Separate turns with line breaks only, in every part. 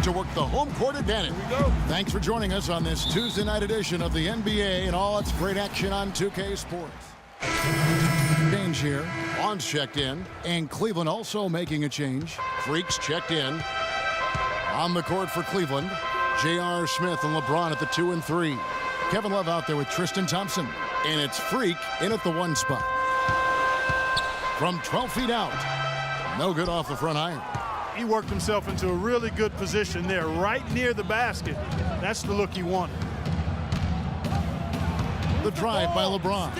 to work the home court advantage.
Here we go.
Thanks for joining us on this Tuesday night edition of the NBA and all its great action on 2K Sports. Change here. Bonds checked in, and Cleveland also making a change. Freaks checked in. On the court for Cleveland, J.R. Smith and LeBron at the 2 and 3. Kevin Love out there with Tristan Thompson, and it's Freak in at the 1 spot. From 12 feet out, no good off the front iron.
He worked himself into a really good position there, right near the basket. That's the look he wanted.
The drive by LeBron.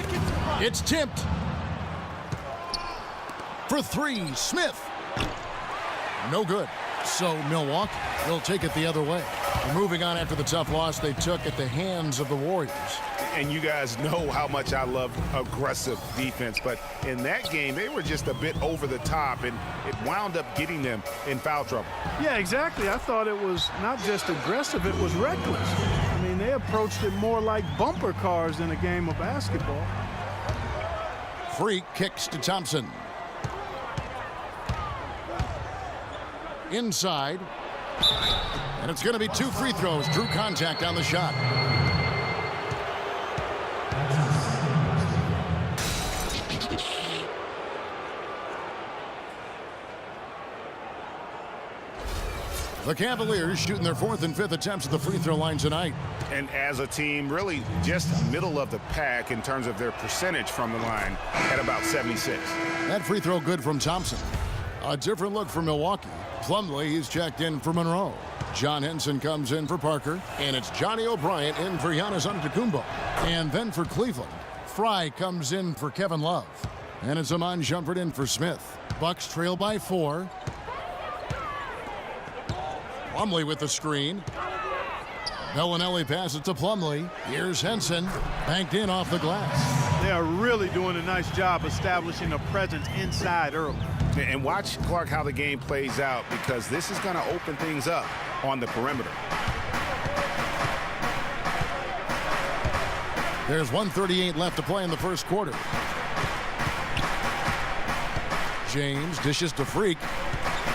It's tipped. For 3, Smith. No good. So Milwaukee will take it the other way. Moving on after the tough loss they took at the hands of the Warriors.
And you guys know how much I love aggressive defense, but in that game, they were just a bit over the top, and it wound up getting them in foul trouble.
Yeah, exactly. I thought it was not just aggressive, it was reckless. I mean, they approached it more like bumper cars in a game of basketball.
Freak kicks to Thompson. Inside. And it's going to be 2 free throws. Drew contact on the shot. The Cavaliers shooting their 4th and 5th attempts at the free throw line tonight.
And as a team, really just middle of the pack in terms of their percentage from the line at about 76.
That free throw good from Thompson. A different look for Milwaukee. Plumlee, he's checked in for Monroe. John Henson comes in for Parker. And it's Johnny O'Brien in for Giannis Antetokounmpo. And then for Cleveland, Fry comes in for Kevin Love. And it's Iman Shumpert in for Smith. Bucks trail by 4. Plumlee with the screen. Bellinelli passes to Plumlee. Here's Henson. Banked in off the glass.
They are really doing a nice job establishing a presence inside early.
And watch, Clark, how the game plays out, because this is going to open things up on the perimeter.
There's 1:38 left to play in the first quarter. James dishes to Freak.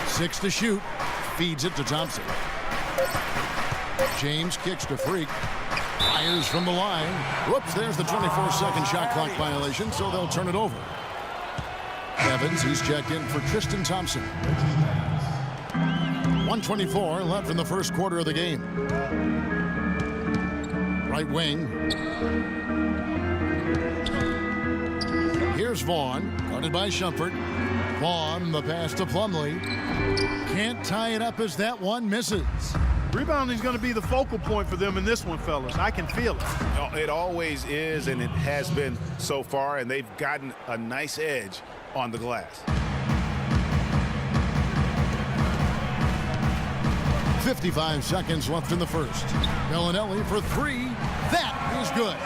6 to shoot. Feeds it to Thompson. James kicks to Freak. Fires from the line. Whoops, there's the 24-second shot clock violation, so they'll turn it over. Evans, he's checked in for Tristan Thompson. 1:24 left in the first quarter of the game. Right wing. Here's Vaughn, guarded by Shumpert. Vaughn, the pass to Plumlee. Can't tie it up as that one misses.
Rebounding is going to be the focal point for them in this one, fellas. I can feel it.
It always is, and it has been so far, and they've gotten a nice edge on the glass.
55 seconds left in the first. Bellinelli for 3. That is good.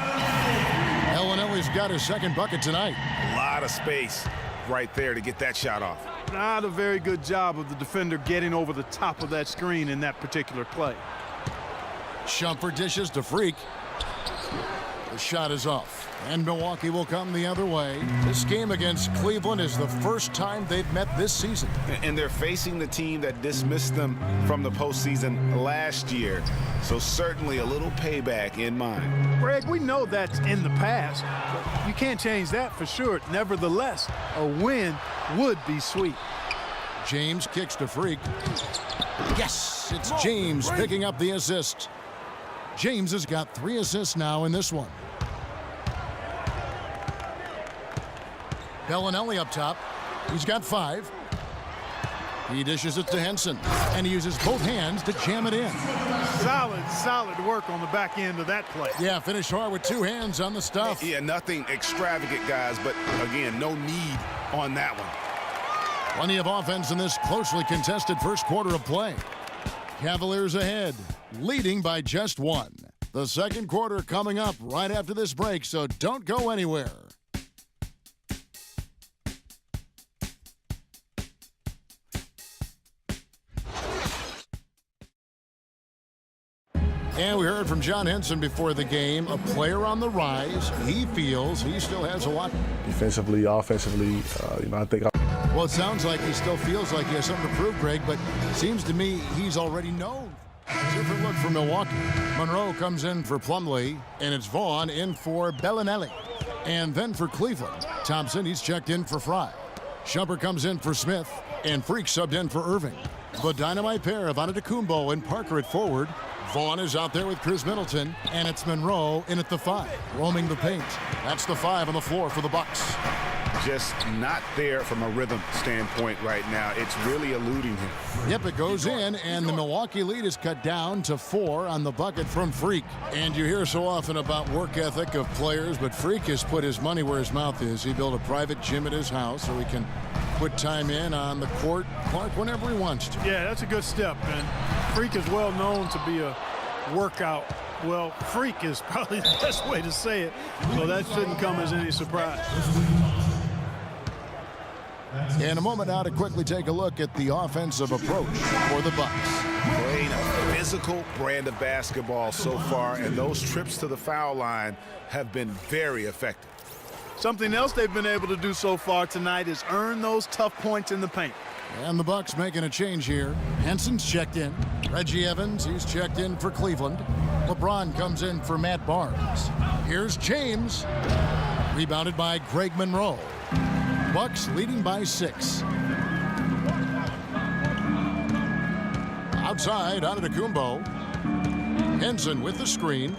Bellinelli's got his second bucket tonight.
A lot of space right there to get that shot off.
Not a very good job of the defender getting over the top of that screen in that particular play.
Shumpert dishes to Freak. The shot is off, and Milwaukee will come the other way. This game against Cleveland is the first time they've met this season.
And they're facing the team that dismissed them from the postseason last year. So certainly a little payback in mind.
Greg, we know that's in the past, but you can't change that for sure. Nevertheless, a win would be sweet.
James kicks to Freak. Yes, it's James picking up the assist. James has got 3 assists now in this one. Bellinelli up top. He's got 5. He dishes it to Henson, and he uses both hands to jam it in.
Solid work on the back end of that play.
Yeah, finished hard with 2 hands on the stuff.
Yeah, nothing extravagant, guys, but again, no need on that one.
Plenty of offense in this closely contested first quarter of play. Cavaliers ahead, leading by just 1. The second quarter coming up right after this break, so don't go anywhere. And we heard from John Henson before the game, a player on the rise. He feels he still has a lot.
Defensively, offensively, I think.
Well, it sounds like he still feels like he has something to prove, Greg, but it seems to me he's already known. Different look for Milwaukee. Monroe comes in for Plumlee, and it's Vaughn in for Bellinelli. And then for Cleveland, Thompson, he's checked in for Fry. Shumpert comes in for Smith, and Freak subbed in for Irving. The dynamite pair of Antetokounmpo and Parker at forward. Vaughn is out there with Chris Middleton, and it's Monroe in at the 5, roaming the paint. That's the 5 on the floor for the Bucks.
Just not there from a rhythm standpoint right now. It's really eluding him.
Yep, it goes in, and the Milwaukee lead is cut down to 4 on the bucket from Freak. And you hear so often about work ethic of players, but Freak has put his money where his mouth is. He built a private gym at his house so he can put time in on the court, Clark, whenever he wants to.
Yeah, that's a good step, and Freak is well known to be a workout. Well, freak is probably the best way to say it, so that shouldn't come as any surprise.
In a moment now to quickly take a look at the offensive approach for the Bucks.
Playing a physical brand of basketball so far, and those trips to the foul line have been very effective.
Something else they've been able to do so far tonight is earn those tough points in the paint.
And the Bucks making a change here. Henson's checked in. Reggie Evans, he's checked in for Cleveland. LeBron comes in for Matt Barnes. Here's James. Rebounded by Greg Monroe. Bucks leading by 6. Outside, Antetokounmpo. Henson with the screen.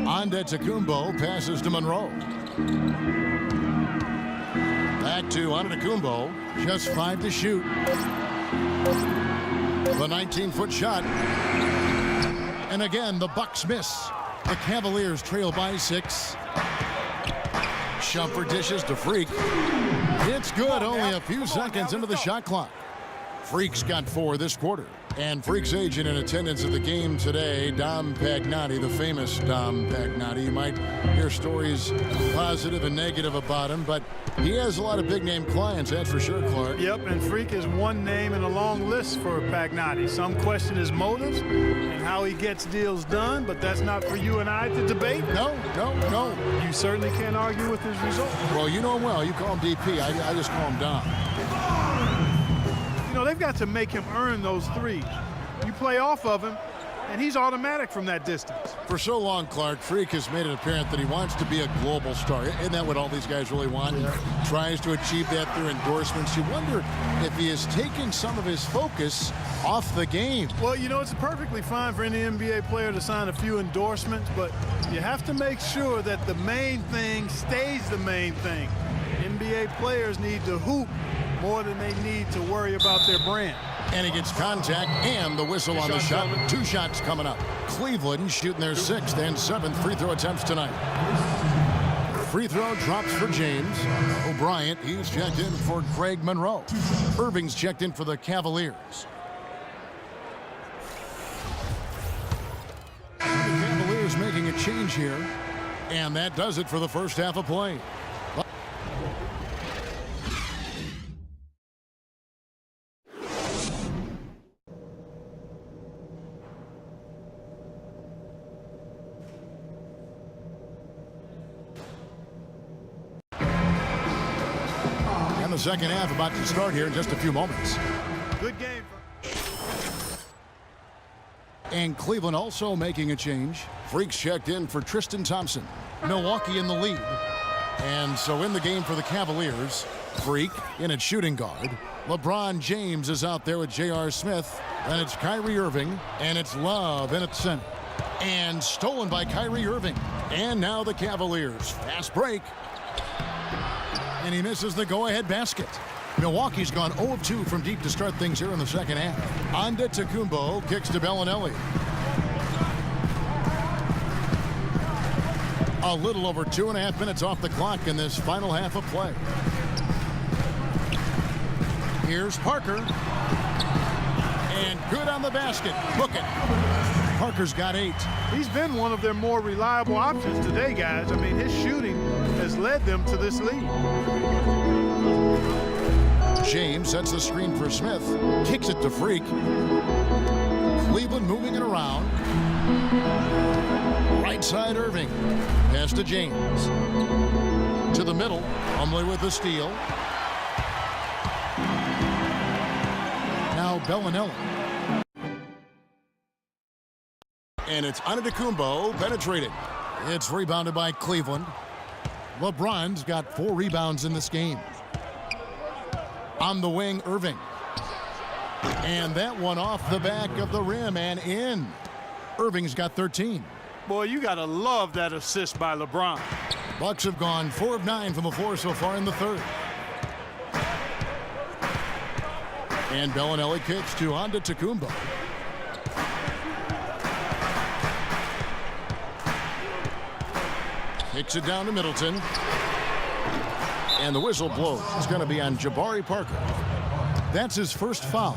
Antetokounmpo passes to Monroe. Back to Antetokounmpo. Just 5 to shoot. The 19-foot shot. And again, the Bucks miss. The Cavaliers trail by 6. Shumpert dishes to Freak. It's good, only a few seconds into the shot clock. Freak's got 4 this quarter. And Freak's agent in attendance at the game today, Dom Pagnotti, the famous Dom Pagnotti. You might hear stories positive and negative about him, but he has a lot of big-name clients, that's for sure, Clark.
Yep, and Freak is one name in a long list for Pagnotti. Some question his motives and how he gets deals done, but that's not for you and I to debate.
No.
You certainly can't argue with his results.
Well, you know him well. You call him DP. I just call him Dom.
You know, they've got to make him earn those threes. You play off of him, and he's automatic from that distance.
For so long, Clark, Freak has made it apparent that he wants to be a global star. Isn't that what all these guys really want?
Yeah.
He tries to achieve that through endorsements. You wonder if he has taken some of his focus off the game.
Well, you know, it's perfectly fine for any NBA player to sign a few endorsements, but you have to make sure that the main thing stays the main thing. NBA players need to hoop more than they need to worry about their brand.
And he gets contact and the whistle on the shot. 2 shots coming up. Cleveland shooting their 6th and 7th free throw attempts tonight. Free throw drops for James. O'Brien, he's checked in for Greg Monroe. Irving's checked in for the Cavaliers. The Cavaliers making a change here. And that does it for the first half of play. The second half about to start here in just a few moments.
Good game.
And Cleveland also making a change. Freaks checked in for Tristan Thompson. Milwaukee in the lead. And so in the game for the Cavaliers, Freak in at shooting guard. LeBron James is out there with J.R. Smith. And it's Kyrie Irving. And it's Love in at center. And stolen by Kyrie Irving. And now the Cavaliers. Fast break. And he misses the go-ahead basket. Milwaukee's gone 0 of 2 from deep to start things here in the second half. Antetokounmpo kicks to Bellinelli. A little over 2.5 minutes off the clock in this final half of play. Here's Parker. And good on the basket. Book it. Parker's got 8.
He's been one of their more reliable options today, guys. I mean, his shooting has led them to this lead.
James sets the screen for Smith. Kicks it to Freak. Cleveland moving it around. Right side Irving. Pass to James. To the middle. Plumlee with the steal. now Bellinelli. And it's Antetokounmpo penetrated. It's rebounded by Cleveland. LeBron's got 4 rebounds in this game. On the wing, Irving. And that one off the back of the rim and in. Irving's got 13.
Boy, you got to love that assist by LeBron.
Bucks have gone 4 of 9 from the floor so far in the third. And Bellinelli kicks to Antetokounmpo. Kicks it down to Middleton. And the whistle blows. It's going to be on Jabari Parker. That's his first foul.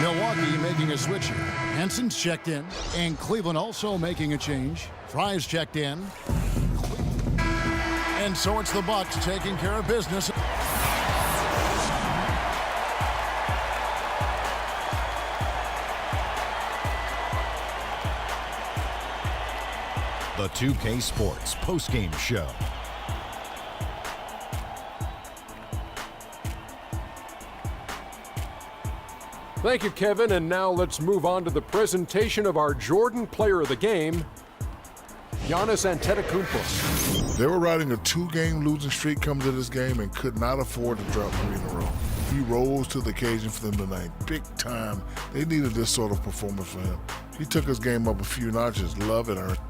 Milwaukee making a switch here. Henson's checked in. And Cleveland also making a change. Fry's checked in. And so it's the Bucks taking care of business.
The 2K Sports postgame show.
Thank you, Kevin. And now let's move on to the presentation of our Jordan Player of the Game, Giannis Antetokounmpo.
They were riding a 2-game losing streak coming to this game and could not afford to drop 3 in a row. He rose to the occasion for them tonight, big time. They needed this sort of performance from him. He took his game up a few notches. Love it, Ernst.